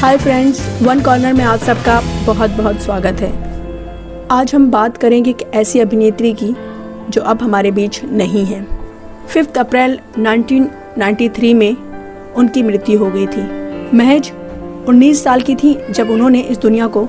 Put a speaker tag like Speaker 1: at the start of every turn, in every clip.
Speaker 1: Hi friends, one corner में आप सबका बहुत बहुत स्वागत है। आज हम बात करेंगे एक ऐसी अभिनेत्री की जो अब हमारे बीच नहीं है। 5 अप्रैल 1993 में उनकी मृत्यु हो गई थी। महज 19 साल की थी जब उन्होंने इस दुनिया को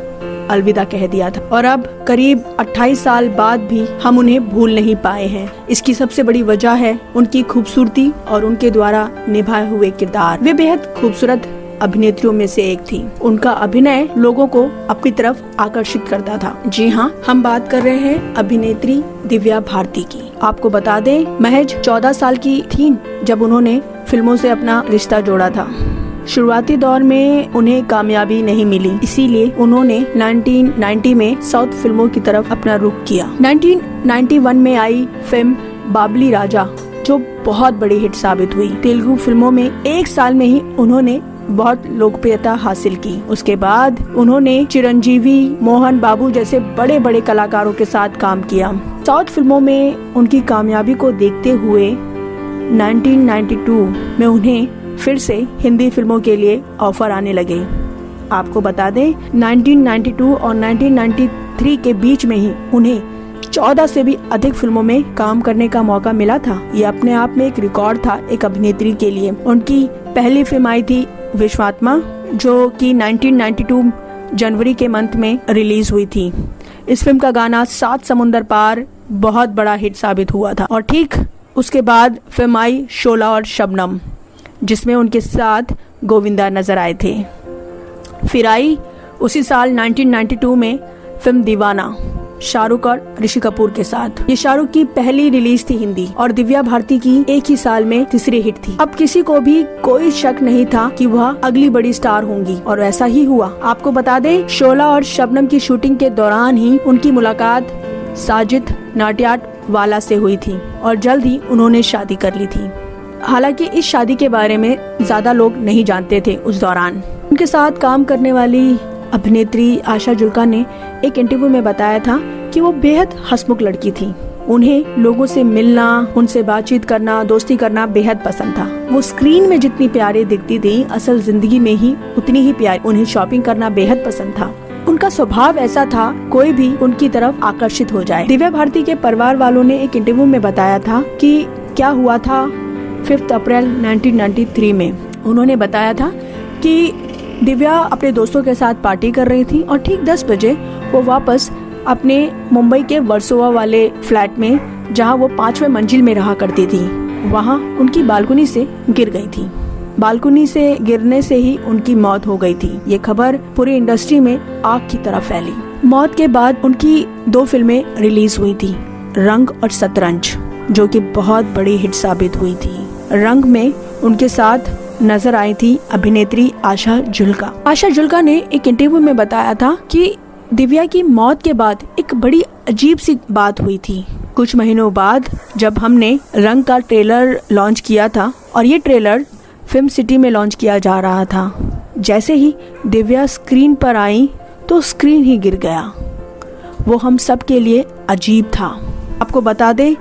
Speaker 1: अलविदा कह दिया था और अब करीब 28 साल बाद भी हम उन्हें भूल नहीं पाए हैं। इसकी सबसे बड़ी वजह है उनकी खूबसूरती और उनके द्वारा निभाए हुए किरदार। वे बेहद खूबसूरत अभिनेत्रियों में से एक थी। उनका अभिनय लोगों को अपनी तरफ आकर्षित करता था। जी हाँ, हम बात कर रहे हैं अभिनेत्री दिव्या भारती की। आपको बता दें, महज 14 साल की थी जब उन्होंने फिल्मों से अपना रिश्ता जोड़ा था। शुरुआती दौर में उन्हें कामयाबी नहीं मिली, इसीलिए उन्होंने 1990 में साउथ फिल्मों की तरफ अपना रुख किया। 1991 में आई फिल्म बाबली राजा जो बहुत बड़ी हिट साबित हुई। तेलुगु फिल्मों में एक साल में ही उन्होंने बहुत लोकप्रियता हासिल की। उसके बाद उन्होंने चिरंजीवी, मोहन बाबू जैसे बड़े बड़े कलाकारों के साथ काम किया। साउथ फिल्मों में उनकी कामयाबी को देखते हुए 1992 में उन्हें फिर से हिंदी फिल्मों के लिए ऑफर आने लगे। आपको बता दें, 1992 और 1993 के बीच में ही उन्हें 14 से भी अधिक फिल्मों में काम करने का मौका मिला था। ये अपने आप में एक रिकॉर्ड था एक अभिनेत्री के लिए। उनकी पहली फिल्म आई थी विश्वात्मा, जो कि 1992 जनवरी के मंथ में रिलीज हुई थी। इस फिल्म का गाना 7 समुंदर पार बहुत बड़ा हिट साबित हुआ था। और ठीक उसके बाद फिल्म आई शोला और शबनम, जिसमें उनके साथ गोविंदा नजर आए थे। फिर आई उसी साल 1992 में फिल्म दीवाना, शाहरुख और ऋषि कपूर के साथ। ये शाहरुख की पहली रिलीज थी हिंदी और दिव्या भारती की एक ही साल में तीसरी हिट थी। अब किसी को भी कोई शक नहीं था कि वह अगली बड़ी स्टार होंगी और ऐसा ही हुआ। आपको बता दें, शोला और शबनम की शूटिंग के दौरान ही उनकी मुलाकात साजिद नाटियाड वाला से हुई थी और जल्द ही उन्होंने शादी कर ली थी। हालांकि इस शादी के बारे में ज्यादा लोग नहीं जानते थे उस दौरान। उनके साथ काम करने वाली अभिनेत्री आशा जुल्का ने एक इंटरव्यू में बताया था कि वो बेहद हंसमुख लड़की थी। उन्हें लोगों से मिलना, उनसे बातचीत करना, दोस्ती करना बेहद पसंद था। वो स्क्रीन में जितनी प्यारी दिखती थी, असल जिंदगी में ही उतनी ही प्यारी। उन्हें शॉपिंग करना बेहद पसंद था। उनका स्वभाव ऐसा था, कोई भी उनकी तरफ आकर्षित हो जाए। दिव्या भारती के परिवार वालों ने एक इंटरव्यू में बताया था कि क्या हुआ था 5 अप्रैल 1993 में। उन्होंने बताया था कि दिव्या अपने दोस्तों के साथ पार्टी कर रही थी और ठीक 10 बजे वो वापस अपने मुंबई के वर्सोवा वाले फ्लैट में, जहां वो 5वें मंजिल में रहा करती थी, वहां उनकी बालकनी से गिर गई थी। बालकनी से गिरने से ही उनकी मौत हो गई थी। ये खबर पूरी इंडस्ट्री में आग की तरह फैली। मौत के बाद उनकी 2 फिल्में रिलीज हुई थी, रंग और शतरंज, जो कि बहुत बड़ी हिट साबित हुई थी। रंग में उनके साथ नजर आई थी अभिनेत्री आशा जुल्का। आशा जुल्का ने एक इंटरव्यू में बताया था कि दिव्या की मौत के बाद एक बड़ी अजीब सी बात हुई थी। कुछ महीनों बाद जब हमने रंग का ट्रेलर लॉन्च किया था और ये ट्रेलर फिल्म सिटी में लॉन्च किया जा रहा था, जैसे ही दिव्या स्क्रीन पर आई तो स्क्रीन ही गिर गया। वो हम सब के लिए अजीब था। आपको बता दें,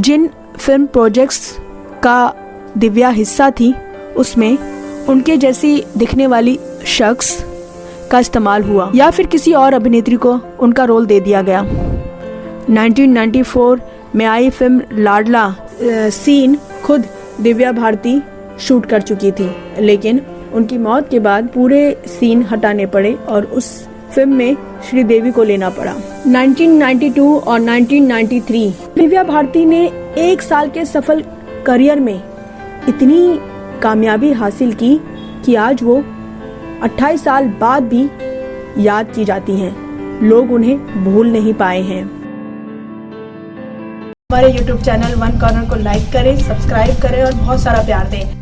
Speaker 1: जिन फिल्म प्रोजेक्ट्स का दिव्या हिस्सा थी उसमें उनके जैसी दिखने वाली शख्स का इस्तेमाल हुआ या फिर किसी और अभिनेत्री को उनका रोल दे दिया गया। 1994 में आई फिल्म लाडला सीन खुद दिव्या भारती शूट कर चुकी थी, लेकिन उनकी मौत के बाद पूरे सीन हटाने पड़े और उस फिल्म में श्रीदेवी को लेना पड़ा। 1992 और 1993 दिव्या भारती ने एक साल के सफल करियर में इतनी कामयाबी हासिल की कि आज वो 28 साल बाद भी याद की जाती हैं। लोग उन्हें भूल नहीं पाए हैं। हमारे YouTube चैनल वन कॉर्नर को लाइक करें, सब्सक्राइब करें और बहुत सारा प्यार दें।